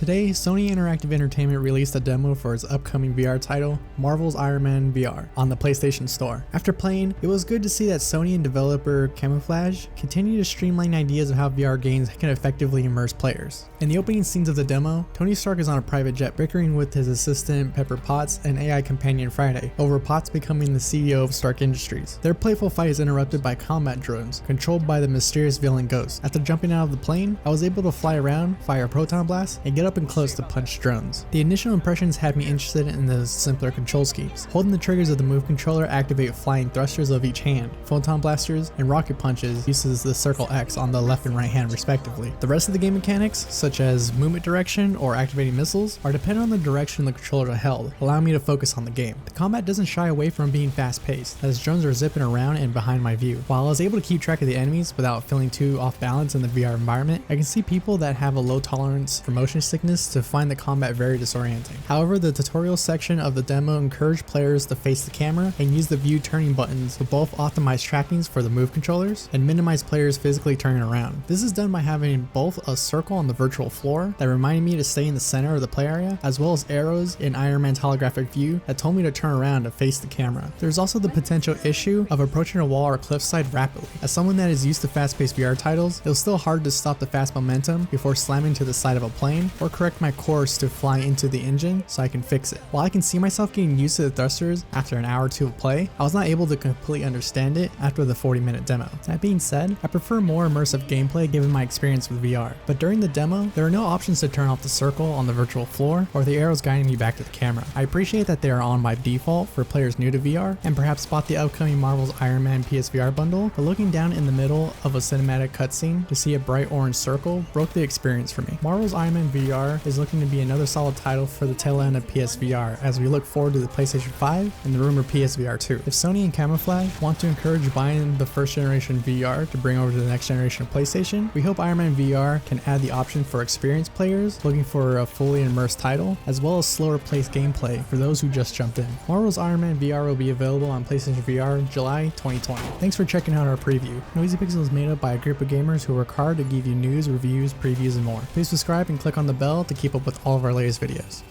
Today, Sony Interactive Entertainment released a demo for its upcoming VR title, Marvel's Iron Man VR, on the PlayStation Store. After playing, it was good to see that Sony and developer Camouflaj continue to streamline ideas of how VR games can effectively immerse players. In the opening scenes of the demo, Tony Stark is on a private jet bickering with his assistant Pepper Potts and AI companion Friday, over Potts becoming the CEO of Stark Industries. Their playful fight is interrupted by combat drones, controlled by the mysterious villain Ghost. After jumping out of the plane, I was able to fly around, fire proton blasts, and get up and close to punch drones. The initial impressions had me interested in the simpler control schemes. Holding the triggers of the Move controller activate flying thrusters of each hand, photon blasters, and rocket punches uses the circle X on the left and right hand respectively. The rest of the game mechanics, such as movement direction or activating missiles, are dependent on the direction the controller is held, allowing me to focus on the game. The combat doesn't shy away from being fast paced, as drones are zipping around and behind my view. While I was able to keep track of the enemies without feeling too off balance in the VR environment, I can see people that have a low tolerance for motion sickness to find the combat very disorienting. However, the tutorial section of the demo encouraged players to face the camera and use the view turning buttons to both optimize trackings for the Move controllers and minimize players physically turning around. This is done by having both a circle on the virtual floor that reminded me to stay in the center of the play area, as well as arrows in Iron Man's holographic view that told me to turn around to face the camera. There's also the potential issue of approaching a wall or cliffside rapidly. As someone that is used to fast-paced VR titles, it was still hard to stop the fast momentum before slamming to the side of a plane, or correct my course to fly into the engine so I can fix it. While I can see myself getting used to the thrusters after an hour or two of play, I was not able to completely understand it after the 40-minute demo. That being said, I prefer more immersive gameplay given my experience with VR, but during the demo, there are no options to turn off the circle on the virtual floor or the arrows guiding me back to the camera. I appreciate that they are on by default for players new to VR and perhaps spot the upcoming Marvel's Iron Man PSVR bundle, but looking down in the middle of a cinematic cutscene to see a bright orange circle broke the experience for me. Marvel's Iron Man VR is looking to be another solid title for the tail end of PSVR as we look forward to the PlayStation 5 and the rumored PSVR 2. If Sony and Camouflaj want to encourage buying the first generation VR to bring over to the next generation of PlayStation, we hope Iron Man VR can add the option for experienced players looking for a fully immersed title, as well as slower paced gameplay for those who just jumped in. Marvel's Iron Man VR will be available on PlayStation VR in July 2020. Thanks for checking out our preview. Noisy Pixel is made up by a group of gamers who work hard to give you news, reviews, previews, and more. Please subscribe and click on the bell to keep up with all of our latest videos.